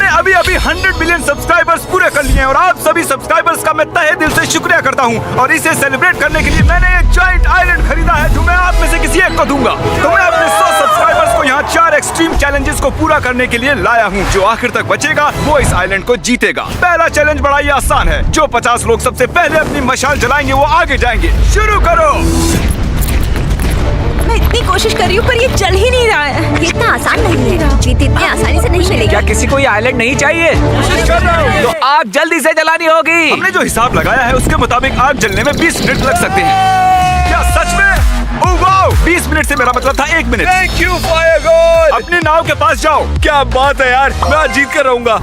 मैंने अभी अभी 100 मिलियन सब्सक्राइबर्स पूरे कर लिए हैं और आप सभी सब्सक्राइबर्स का मैं तहे दिल से शुक्रिया करता हूँ। और इसे सेलिब्रेट करने के लिए मैंने एक जॉइंट आइलैंड खरीदा है जो मैं आप में से किसी एक को दूंगा। तो मैं अपने 100 सब्सक्राइबर्स को यहाँ 4 एक्सट्रीम चैलेंजेस को पूरा करने के लिए लाया हूँ। जो आखिर तक बचेगा वो इस आइलैंड को जीतेगा। पहला चैलेंज बड़ा ही आसान है। जो 50 लोग सबसे पहले अपनी मशाल जलाएंगे वो आगे जाएंगे। शुरू करो। मैं इतनी कोशिश कर रही हूँ पर ये चल ही नहीं रहा है। ये इतना आसान नहीं है, जीत इतनी आसानी से नहीं मिलेगी। क्या किसी को ये आइलैंड नहीं चाहिए? तो आग जल्दी से जलानी होगी। हमने जो हिसाब लगाया है उसके मुताबिक आग जलने में 20 मिनट लग सकते हैं। क्या सच में? ओह वाओ, 20 मिनट से मेरा मतलब था 1 minute. Thank you fire God. अपनी नाव के पास जाओ। क्या बात है यार, मैं आज जीत कर रहूंगा।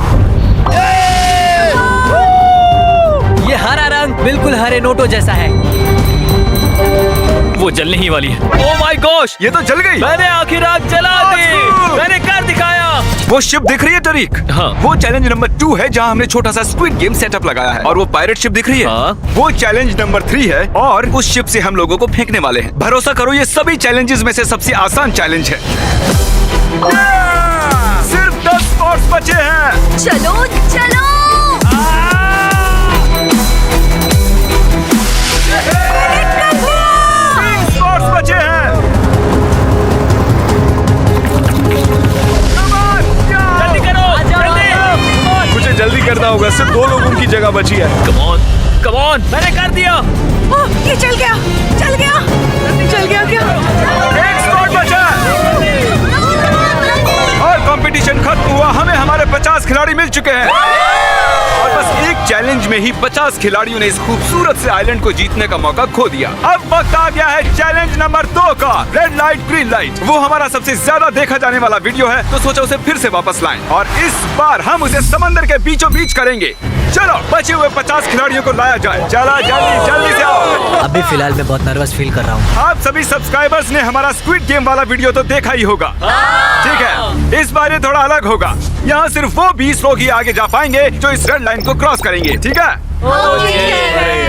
ये हरा रंग बिल्कुल हरे नोटों जैसा है। वो जलने ही वाली है। ओह माय गॉश, ये तो जल गई। मैंने आखिर आग जला दी। मैंने कर दिखाया। वो शिप दिख रही है टरीक? हाँ। वो चैलेंज नंबर 2 है जहाँ हमने छोटा सा स्क्विड गेम सेटअप लगाया है। और वो पायरेट शिप दिख रही है? हाँ। वो चैलेंज नंबर 3 है और उस शिप से हम लोगों को फेंकने वाले हैं। भरोसा करो ये सभी चैलेंजेस में से सबसे आसान चैलेंज है। सिर्फ 10 स्पॉट्स बचे हैं। चलो चलो। 3 स्पॉट्स बचे हैं। जल्दी करो, जल्दी। मुझे जल्दी करना होगा, सिर्फ 2 लोगों की जगह बची है। कम ऑन, मैंने कर दिया। ओह, ये चल गया, चल गया, चल गया क्या? 1 स्पॉट बचा और कंपटीशन खत्म हुआ। हमें हमारे 50 खिलाड़ी मिल चुके हैं और बस एक चैलेंज में ही 50 खिलाड़ियों ने इस खूबसूरत से आइलैंड को जीतने का मौका खो दिया। अब वक्त आ गया है चैलेंज नंबर 2 का, रेड लाइट ग्रीन लाइट। वो हमारा सबसे ज्यादा देखा जाने वाला वीडियो है तो सोचा उसे फिर से वापस लाएं और इस बार हम उसे समंदर के बीचों बीच करेंगे। चलो बचे हुए 50 खिलाड़ियों को लाया जाए। चला जल्दी जल्दी से आओ। अभी फिलहाल मैं बहुत नर्वस फील कर रहा हूँ। आप सभी सब्सक्राइबर्स ने हमारा स्क्विड गेम वाला वीडियो तो देखा ही होगा। ठीक है, इस बार ये थोड़ा अलग होगा। यहाँ सिर्फ वो 20 लोग ही आगे जा पाएंगे जो इस रेड लाइन को क्रॉस करेंगे। ठीक है?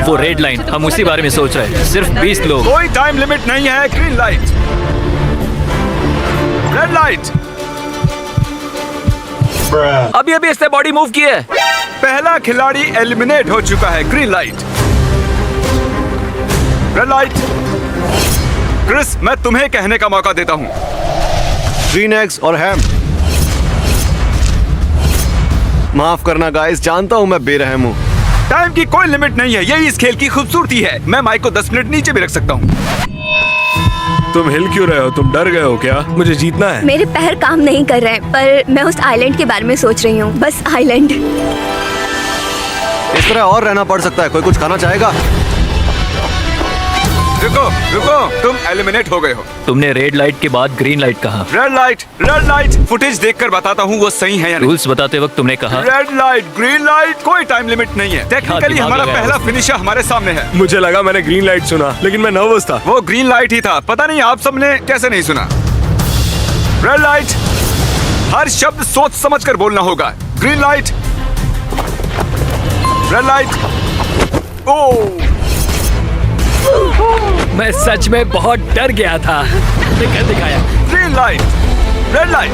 वो रेड लाइन, हम उसी बारे में सोच रहे हैं। सिर्फ 20 लोग। कोई टाइम लिमिट नहीं है। Green light, red light. अभी अभी इसने बॉडी मूव की है। पहला खिलाड़ी एलिमिनेट हो चुका है। Green light, red light. Chris, मैं तुम्हें कहने का मौका देता हूँ। ग्रीन एग्स और हैम। माफ करना गाइस, जानता हूँ मैं बेरहम हूँ। टाइम की कोई लिमिट नहीं है, यही इस खेल की खूबसूरती है। मैं माइक को 10 मिनट नीचे भी रख सकता हूँ। तुम हिल क्यों रहे हो? तुम डर गए हो क्या? मुझे जीतना है। मेरे पैर काम नहीं कर रहे हैं पर मैं उस आइलैंड के बारे में सोच रही हूँ। बस आइलैंड। इस तरह और रहना पड़ सकता है। कोई कुछ खाना चाहेगा? रुको रुको, तुम एलिमिनेट हो गए हो। तुमने रेड लाइट के बाद ग्रीन लाइट कहा। Red light. फुटेज देखकर बताता हूँ वो सही है या नहीं। रूल्स बताते वक्त तुमने कहा रेड लाइट, ग्रीन लाइट, कोई टाइम लिमिट नहीं है। टेक्निकली दिमाग हमारा लगाया पहला उसने। फिनिशर हमारे सामने है। मुझे लगा मैंने ग्रीन लाइट सुना, लेकिन मैं नर्वस था। वो ग्रीन लाइट ही था। पता नहीं आप सबने कैसे नहीं सुना। रेड लाइट, हर शब्द सोच समझ कर बोलना होगा। Green light, red light. ओह, मैं सच में बहुत डर गया था। मैंने कर दिखाया। Green light, red light.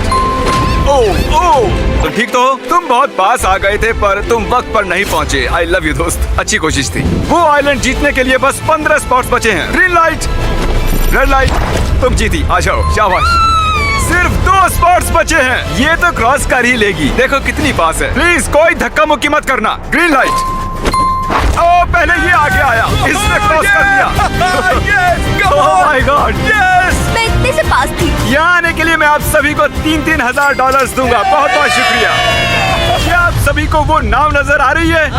ओह ओह, तो ठीक तो हो? तुम बहुत पास आ गए थे पर तुम वक्त पर नहीं पहुंचे। आई लव यू दोस्त, अच्छी कोशिश थी। वो आइलैंड जीतने के लिए बस 15 स्पॉट्स बचे हैं। ग्रीन लाइट, रेड लाइट, तुम जीती। आ जाओ, शाबाश। सिर्फ 2 स्पॉट्स बचे हैं। ये तो क्रॉस कर ही लेगी। देखो कितनी पास है। प्लीज कोई धक्का मुक्की मत करना। Green light. ओह, पहले ये आगे आया, इसने क्रॉस कर दिया। Oh my God, yes. मैं इतने से पास थी। यहाँ आने के लिए मैं आप सभी को $3,000 $3,000 दूंगा। बहुत बहुत शुक्रिया। क्या आप सभी को वो नाव नजर आ रही है?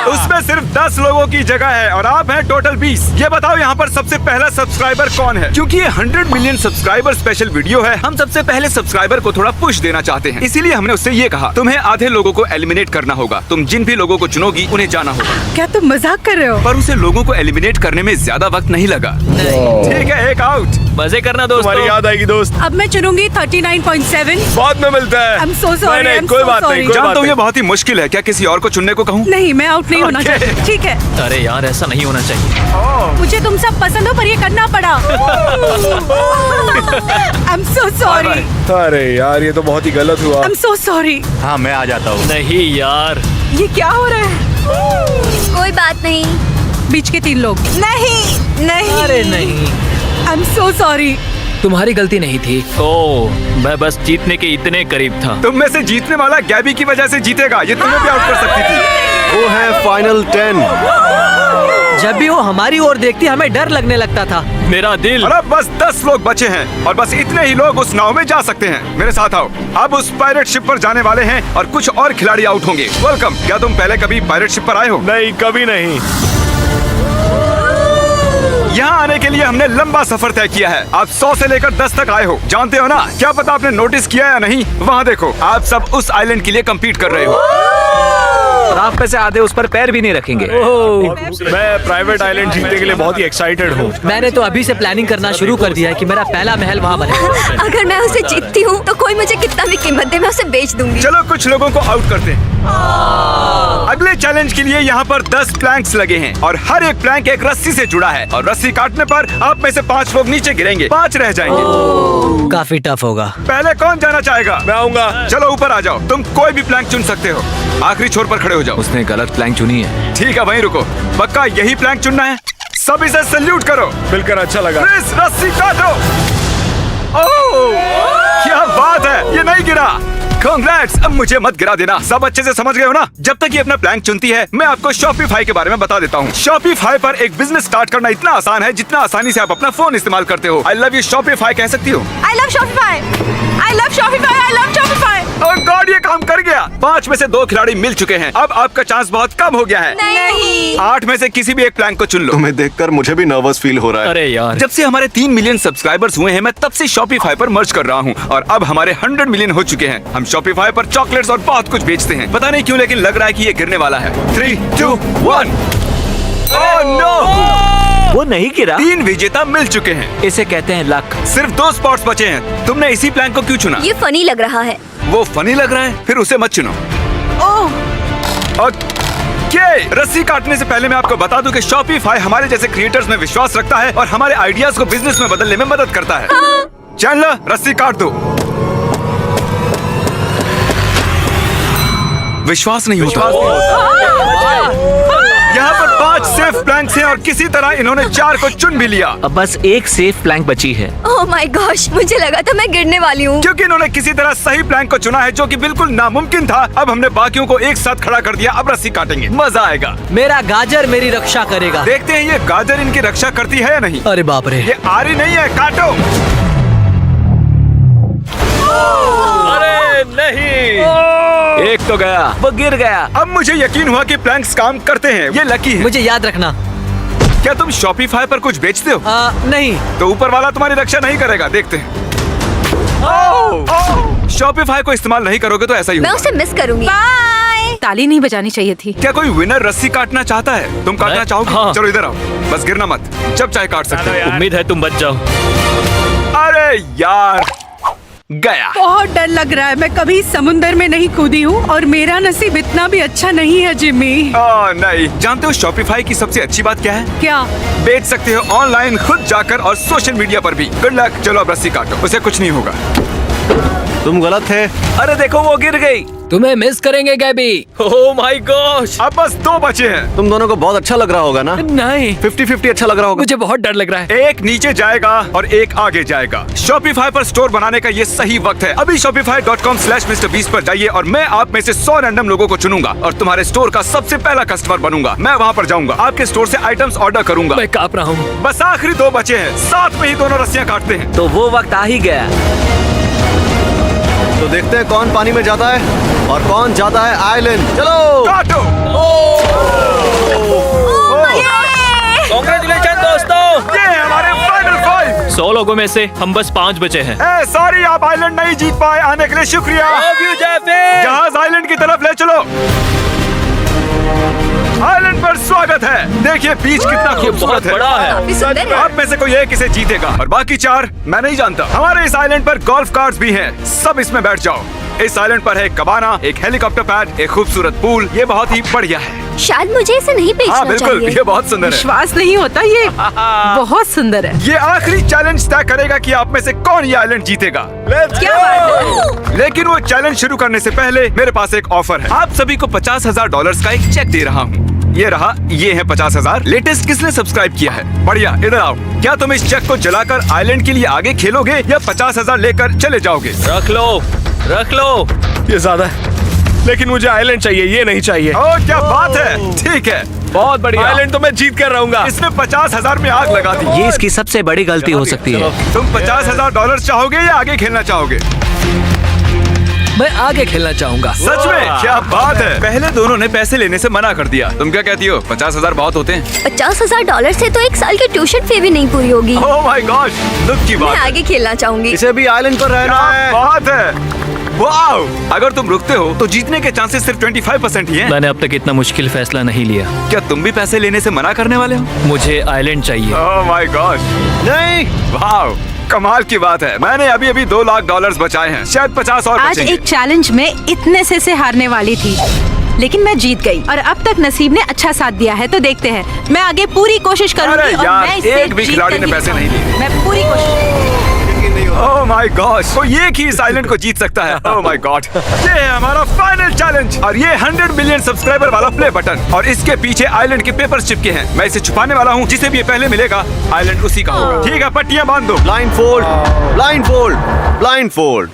उसमें सिर्फ 10 लोगों की जगह है और आप हैं टोटल 20। ये बताओ यहाँ पर सबसे पहला सब्सक्राइबर कौन है? क्योंकि ये 100 मिलियन सब्सक्राइबर स्पेशल वीडियो है, हम सबसे पहले सब्सक्राइबर को थोड़ा पुश देना चाहते हैं। इसीलिए हमने उससे ये कहा, तुम्हें आधे लोगों को एलिमिनेट करना होगा। तुम जिन भी लोगों को चुनोगी उन्हें जाना होगा। क्या तुम मजाक कर रहे हो? पर उसे लोगों को एलिमिनेट करने में ज्यादा वक्त नहीं लगा। ठीक है, एक आउट। मजे करना दोस्तों। तुम्हारी याद आएगी दोस्त। अब मैं चुनूंगी 39.7। बाद में मिलता है। I'm so sorry, नहीं, I'm कोई so बात नहीं, sorry। कोई जानता बात हूँ ये नहीं। बहुत ही मुश्किल है। क्या किसी और को चुनने को कहूँ? नहीं, मैं आउट नहीं होना Okay. चाहिए, ठीक है। अरे यार ऐसा नहीं होना चाहिए। मुझे तुम सब पसंद हो पर ये करना पड़ा। I'm so sorry. अरे यार ये तो बहुत ही गलत हुआ। I'm so sorry. हाँ मैं आ जाता हूँ। नहीं यार, ये क्या हो रहा है? कोई बात नहीं। बीच के 3 लोग। नहीं नहीं। अरे नहीं, I'm so sorry. तुम्हारी गलती नहीं थी। ओह, मैं बस जीतने के इतने करीब था। तुम में से जीतने वाला गैबी की वजह से जीतेगा। ये तुम्हें भी आउट कर सकती थी। वो है फाइनल 10। जब भी वो हमारी ओर देखती हमें डर लगने लगता था। मेरा दिल। और अब बस 10 लोग बचे हैं और बस इतने ही लोग उस नाव में जा सकते हैं। मेरे साथ आओ। अब उस पायरेट शिप पर जाने वाले हैं और कुछ और खिलाड़ी आउट होंगे। वेलकम। क्या तुम पहले कभी पायरेट शिप पर आए हो? नहीं, कभी नहीं। यहाँ आने के लिए हमने लंबा सफर तय किया है। आप 100 से लेकर 10 तक आए हो। जानते हो ना, क्या पता आपने नोटिस किया या नहीं, वहाँ देखो, आप सब उस आइलैंड के लिए कम्पीट कर रहे हो। और आप में से आधे उस पर पैर भी नहीं रखेंगे। मैं प्राइवेट आइलैंड जीतने के लिए बहुत ही एक्साइटेड हूँ। मैंने तो अभी से प्लानिंग करना शुरू कर दिया है कि मेरा पहला महल वहाँ बने। अगर मैं उसे जीतती हूँ तो कोई मुझे कितना भी कीमत दे मैं उसे बेच दूंगी। चलो कुछ लोगों को आउट करते हैं। अगले चैलेंज के लिए यहाँ पर 10 प्लैंक्स लगे हैं और हर एक प्लैंक एक रस्सी से जुड़ा है और रस्सी काटने पर आप में से 5 लोग नीचे गिरेंगे, 5 रह जाएंगे। काफी टफ होगा। पहले कौन जाना चाहेगा? मैं आऊंगा। चलो ऊपर आ जाओ। तुम कोई भी प्लैंक चुन सकते हो। आखिरी छोर पर खड़े हो जाओ। उसने गलत प्लैंक चुनी है। ठीक है, वहीं रुको। पक्का यही प्लैंक चुनना है? सब इसे सल्यूट करो। मिलकर अच्छा लगा। क्रिस, रस्सी काटो। ओह, क्या बात है, ये नहीं गिरा। Congrats! अब मुझे मत गिरा देना। सब अच्छे से समझ गए हो ना? जब तक ये अपना प्लैंक चुनती है, मैं आपको शॉपिफाई के बारे में बता देता हूँ। शॉपिफाई पर एक बिजनेस स्टार्ट करना इतना आसान है जितना आसानी से आप अपना फोन इस्तेमाल करते हो। आई लव यू शॉपिफाई कह सकती हो। I love Shopify. I love Shopify. I love Shopify. Oh God, ये काम कर गया। 5 में से 2 खिलाड़ी मिल चुके हैं। अब आपका चांस बहुत कम हो गया है। नहीं। 8 में से किसी भी एक प्लैंक को चुन लो। तुम्हें देखकर मुझे भी नर्वस फील हो रहा है। अरे यार, जब से हमारे 3 मिलियन सब्सक्राइबर्स हुए हैं, मैं तब से शॉपिफाई पर मर्ज कर रहा हूँ और अब हमारे 100 मिलियन हो चुके हैं। हम शॉपिफाई पर चॉकलेट्स और बहुत कुछ बेचते हैं। पता नहीं क्यों, लेकिन लग रहा है कि ये गिरने वाला है। 3, 2, 1। Oh no! वो नहीं गिरा। 3 विजेता मिल चुके हैं। इसे कहते हैं लक। सिर्फ 2 स्पॉट्स बचे हैं। तुमने इसी प्लैंक को क्यों चुना? ये फनी लग रहा है। वो फनी लग रहा है? फिर उसे मत चुनो। ओह, ओके, रस्सी काटने से पहले मैं आपको बता दूं कि शॉपिफाई हमारे जैसे क्रिएटर्स में विश्वास रखता है और हमारे आइडियाज को बिजनेस में बदलने में मदद करता है। चैनलर, रस्सी काट दो। विश्वास नहीं होता। यहाँ पर 5 सेफ प्लैंक्स हैं और किसी तरह इन्होंने 4 को चुन भी लिया अब बस एक सेफ प्लैंक बची है। ओह माय गॉश, मुझे लगा था मैं गिरने वाली हूँ। क्योंकि इन्होंने किसी तरह सही प्लैंक को चुना है जो कि बिल्कुल नामुमकिन था। अब हमने बाकियों को एक साथ खड़ा कर दिया। अब रस्सी काटेंगे, मजा आएगा। मेरा गाजर मेरी रक्षा करेगा। देखते हैं ये गाजर इनकी रक्षा करती है या नहीं। अरे बाप रे। ये आ रही नहीं है, काटो। अरे नहीं, एक तो गया, वो गिर गया। अब मुझे यकीन हुआ कि प्लैंक्स काम करते हैं। ये लकी है। मुझे याद रखना। क्या तुम शॉपिफाई पर कुछ बेचते हो? नहीं। तो ऊपर वाला तुम्हारी रक्षा नहीं करेगा। देखते हैं। शॉपिफाई को इस्तेमाल नहीं करोगे तो ऐसा ही मैं होगा। उसे मिस करूंगी। बाय। ताली नहीं बजानी चाहिए थी। क्या कोई विनर रस्सी काटना चाहता है? तुम काटना मैं? चाहोगे? हाँ। चलो इधर आओ। बस गिरना मत, जब चाहे काट सकते हो। उम्मीद है तुम बच जाओ। अरे यार, गया। बहुत डर लग रहा है। मैं कभी समुंदर में नहीं कूदी हूँ और मेरा नसीब इतना भी अच्छा नहीं है जिमी। नहीं, जानते हो शॉपिफाई की सबसे अच्छी बात क्या है? क्या? बेच सकते हो ऑनलाइन, खुद जाकर और सोशल मीडिया पर भी। Good luck. चलो अब रस्सी काटो, उसे कुछ नहीं होगा। तुम गलत थे। अरे देखो, वो गिर गई। तुम्हें मिस करेंगे गैबी। Oh my gosh. अब बस 2 बचे हैं। तुम दोनों को बहुत अच्छा लग रहा होगा ना? नहीं, 50-50 अच्छा लग रहा होगा। मुझे बहुत डर लग रहा है। एक नीचे जाएगा और एक आगे जाएगा। शॉपिफाई पर स्टोर बनाने का ये सही वक्त है। अभी shopify.com/MrBeast पर जाइए और मैं आप में से 100 रैंडम लोगों को चुनूंगा और तुम्हारे स्टोर का सबसे पहला कस्टमर बनूंगा। मैं वहाँ पर जाऊंगा, आपके स्टोर से आइटम्स ऑर्डर करूंगा। मैं कांप रहा हूँ। बस आखिरी 2 बचे हैं। साथ में ही दोनों रस्सियाँ काटते हैं। तो वो वक्त आ ही गया। तो देखते हैं कौन पानी में जाता है और कौन जाता है आइलैंड। चलो काटो। कांग्रेचुलेशन दोस्तों। ये हमारे फाइनल 5। 100 लोगों में से हम बस 5 बचे हैं। सॉरी, आप आइलैंड नहीं जीत पाए। आने के लिए शुक्रिया। Love you, Jeffy। जहाज आइलैंड की तरफ ले चलो। आइलैंड पर स्वागत है। देखिए बीच कितना खूबसूरत है। बड़ा है। काफी सुंदर है। आप में से कोई एक इसे जीतेगा और बाकी 4 मैं नहीं जानता। हमारे इस आइलैंड पर गोल्फ कार्ट्स भी हैं। सब इसमें बैठ जाओ। इस आइलैंड पर है एक कबाना, एक हेलीकॉप्टर पैड, एक खूबसूरत पूल। ये बहुत ही बढ़िया है। शायद मुझे इसे नहीं हाँ बेचना बिल्कुल, चाहिए। ये बहुत सुंदर है। विश्वास नहीं होता, ये बहुत सुंदर है। ये आखिरी चैलेंज तय करेगा कि आप में से कौन ये आइलैंड जीतेगा। क्या बात है? लेकिन वो चैलेंज शुरू करने से पहले मेरे पास एक ऑफर है। आप सभी को $50,000 का एक चेक दे रहा हूँ। ये रहा, ये है 50,000। लेटेस्ट किसने सब्सक्राइब किया है? बढ़िया, इधर आओ। क्या तुम इस चेक को जलाकर आइलैंड के लिए आगे खेलोगे या 50,000 लेकर चले जाओगे? रख लो, रख लो। ये ज्यादा है, लेकिन मुझे आइलैंड चाहिए, ये नहीं चाहिए। ओ क्या बात है, ठीक है। बहुत बढ़िया। आइलैंड तो मैं जीत कर रहूंगा। इसने 50,000 में आग लगा दी। ये इसकी सबसे बड़ी गलती हो सकती है। तुम $50,000 चाहोगे या आगे खेलना चाहोगे? मैं आगे खेलना चाहूंगा। सच में? क्या बात है। पहले दोनों ने पैसे लेने से मना कर दिया। तुम क्या कहती हो? 50,000 बहुत होते हैं। $50,000 से तो एक साल की ट्यूशन फी भी नहीं पूरी होगी। ओह माय गॉड, दुख की मैं बात है। आगे खेलना चाहूंगी। इसे भी आइलैंड पर रहना क्या है। बात है। वाओ! अगर तुम रुकते हो तो जीतने के चांसेस सिर्फ 25% ही हैं। मैंने अब तक इतना मुश्किल फैसला नहीं लिया। क्या तुम भी पैसे लेने से मना करने वाले हो? मुझे आइलैंड चाहिए। ओह माय गॉड, नहीं, वाओ, कमाल की बात है। मैंने अभी $2 लाख बचाए हैं, शायद 50 और आज बचेंगे। एक चैलेंज में इतने से हारने वाली थी, लेकिन मैं जीत गई और अब तक नसीब ने अच्छा साथ दिया है। तो देखते हैं, मैं आगे पूरी कोशिश करूंगी। अरे और यार, मैं इससे एक भी जीत खिलाड़ी कर ने ही पैसे नहीं लिए। मैं पूरी कोशिश। ओह माय गॉड, कोई एक ही इस आइलैंड को जीत सकता है। ओह माय गॉड, ये है हमारा फाइनल चैलेंज और ये 100 मिलियन सब्सक्राइबर वाला प्ले बटन और इसके पीछे आइलैंड के पेपर्स चिपके हैं। मैं इसे छुपाने वाला हूँ। जिसे भी ये पहले मिलेगा आइलैंड उसी का होगा। ठीक है, पट्टियां बांध दो। Blind fold, blind fold, blind fold.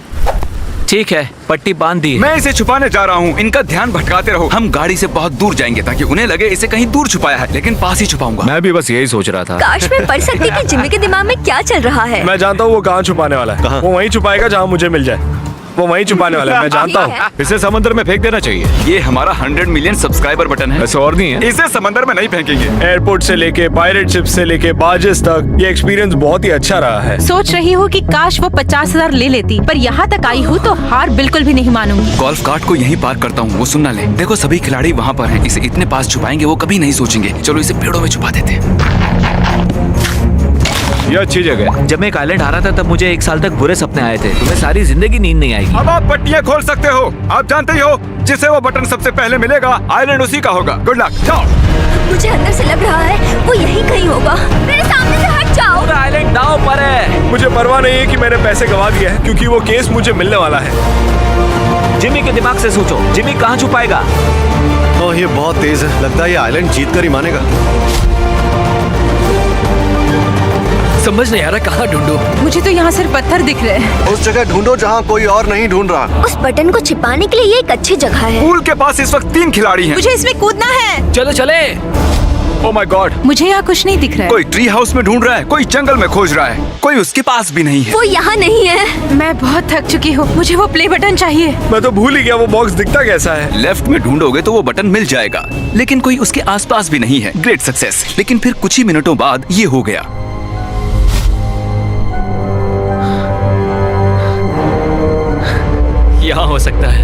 ठीक है, पट्टी बांध दी। मैं इसे छुपाने जा रहा हूँ। इनका ध्यान भटकाते रहो। हम गाड़ी से बहुत दूर जाएंगे ताकि उन्हें लगे इसे कहीं दूर छुपाया है, लेकिन पास ही छुपाऊंगा। मैं भी बस यही सोच रहा था। काश मैं पढ़ सकती कि जिमी के दिमाग में क्या चल रहा है। मैं जानता हूँ वो कहाँ छुपाने वाला है। वो वहीं छुपाएगा जहाँ मुझे मिल जाए। वो वहीं छुपाने वाला है, मैं जानता ठीक हूँ। है। इसे समंदर में फेंक देना चाहिए। ये हमारा 100 मिलियन सब्सक्राइबर बटन है। ऐसे और नहीं है। इसे समंदर में नहीं फेंकेंगे। एयरपोर्ट से लेके पायरेट शिप से लेके बार्जेस तक ये एक्सपीरियंस बहुत ही अच्छा रहा है। सोच रही हूँ कि काश वो 50,000 ले लेती, पर यहाँ तक आई हूँ तो हार बिल्कुल भी नहीं मानूंगी। गोल्फ कार्ट को यहीं पार्क करता हूँ, वो सुनना ले। देखो सभी खिलाड़ी वहाँ पर हैं। इसे इतने पास छुपाएंगे वो कभी नहीं सोचेंगे। चलो इसे पेड़ों में छुपा देते हैं। ये अच्छी जगह है। जब मैं एक आइलैंड हारा था तब मुझे 1 साल तक बुरे सपने आए थे। तुम्हें सारी जिंदगी नींद नहीं आएगी। अब आप पट्टियां खोल सकते हो। आप जानते ही हो, जिसे वो बटन सबसे पहले मिलेगा आइलैंड उसी का होगा। गुड लक, जाओ। मुझे अंदर से लग रहा है वो यहीं कहीं होगा। मेरे सामने से हट जाओ। पूरा आइलैंड दांव पर है। मुझे परवाह नहीं है कि मैंने पैसे गंवा दिए हैं, क्योंकि वो केस मुझे मिलने वाला है। जिमी के दिमाग से सोचो, जिमी कहाँ छुपाएगा? ओह ये बहुत तेज है। लगता है ये आइलैंड जीत कर ही मानेगा। समझ नहीं आ रहा कहाँ ढूंढूं। मुझे तो यहाँ सिर्फ पत्थर दिख रहे हैं। उस जगह ढूंढो जहाँ कोई और नहीं ढूंढ रहा। उस बटन को छिपाने के लिए ये एक अच्छी जगह है। पूल के पास इस वक्त 3 खिलाड़ी हैं। मुझे इसमें कूदना है। चलो चले। ओह माय गॉड, मुझे यहाँ कुछ नहीं दिख रहा है। कोई ट्री हाउस में ढूंढ रहा है, कोई जंगल में खोज रहा है, कोई उसके पास भी नहीं है। वो यहाँ नहीं है। मैं बहुत थक चुकी हूँ। मुझे वो प्ले बटन चाहिए। मैं तो भूल ही गया वो बॉक्स दिखता कैसा है। लेफ्ट में ढूंढोगे तो वो बटन मिल जाएगा, लेकिन कोई उसके आसपास भी नहीं है। Great success. लेकिन फिर कुछ ही मिनटों बाद ये हो गया। यहाँ हो सकता है।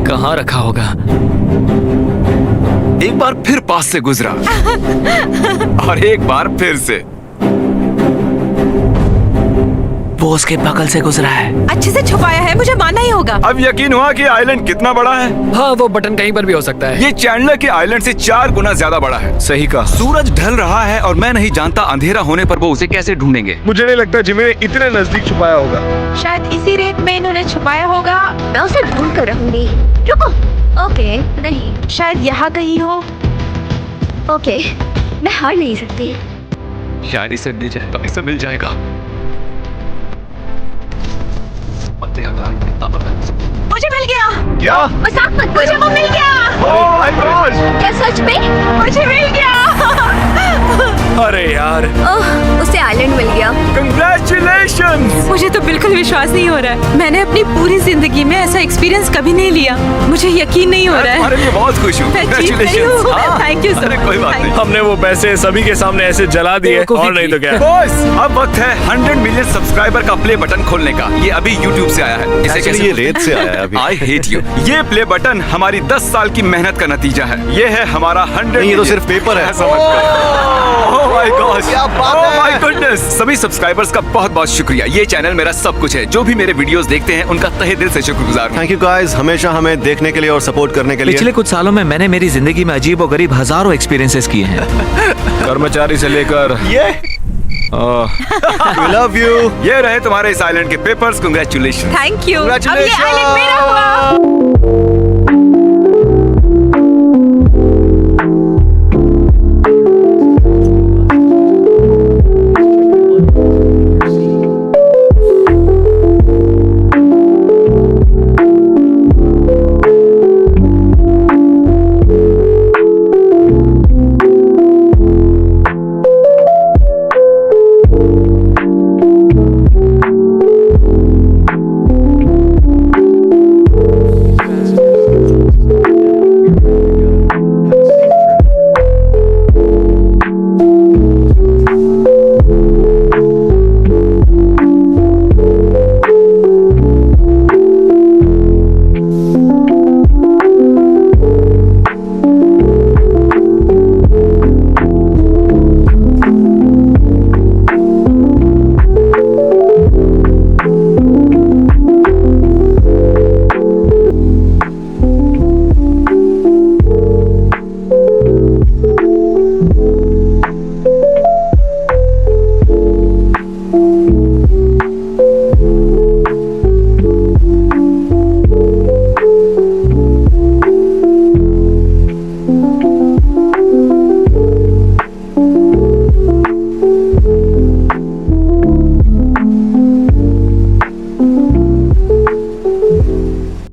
कहाँ रखा होगा? एक बार फिर पास से गुजरा और एक बार फिर से। वो उसके बगल से गुजरा है। अच्छे से छुपाया है, मुझे मानना ही होगा। अब यकीन हुआ कि आइलैंड कितना बड़ा है। हाँ, वो बटन कहीं पर भी हो सकता है। ये चैंडलर के आइलैंड से 4 गुना ज्यादा बड़ा है। सही कहा। सूरज ढल रहा है और मैं नहीं जानता अंधेरा होने पर वो उसे कैसे ढूंढेंगे। मुझे नहीं लगता जिमी ने इतने नजदीक छुपाया होगा। शायद इसी रेत में इन्होंने छुपाया होगा। मैं उसे ढूंढ कर रहूंगी। रुको। ओके, नहीं। शायद यहाँ कहीं हो। ओके, मैं हार नहीं सकती। शायद इसे मिल जाएगा, इसे मिल जाएगा। मुझे मिल गया। क्या? मजाक मत मुझे वो मिल गया। Oh my God! क्या सच में? मुझे मिल गया। अरे यार, ओह, उसे आइलैंड मिल गया। कंग्रेचुलेशंस। मुझे तो बिल्कुल विश्वास नहीं हो रहा है। मैंने अपनी पूरी जिंदगी में ऐसा एक्सपीरियंस कभी नहीं लिया। मुझे यकीन नहीं हो रहा है। तुम्हारे लिए बहुत खुश हूँ। मैं जीत गई Congratulations। हूँ। हाँ। Thank you so अरे much। कोई बात नहीं। हमने वो पैसे सभी के सामने ऐसे जला दिए, बेवकूफी और नहीं तो क्या। बॉस, अब वक्त है 100 मिलियन सब्सक्राइबर का प्ले बटन खोलने का। ये अभी YouTube से आया है। इसे Actually, ये रेत से आया है अभी। I hate you. ये प्ले बटन हमारी 10 साल की मेहनत का नतीजा है। ये है हमारा 100 नहीं, ये तो सिर्फ पेपर है। ओह माय गॉड, क्या बात ओह है। My goodness. सभी सब्सक्राइबर्स का बहुत बहुत शुक्रिया। ये चैनल मेरा सब कुछ है। जो भी मेरे वीडियोस देखते हैं उनका तहे दिल से शुक्रगुजार हूँ। थैंक यू गाइस, हमें हमें देखने के लिए और सपोर्ट करने के लिए। पिछले कुछ सालों में मैंने मेरी जिंदगी में अजीब और गरीब हजारों एक्सपीरियंसेस किए हैं। कर्मचारी से लेकर ये वी लव यू। ये रहे तुम्हारे इस आइलैंड के पेपर्स। कांग्रेचुलेशन। Thank you. अब ये Congratulations। आइलैंड मेरा हुआ।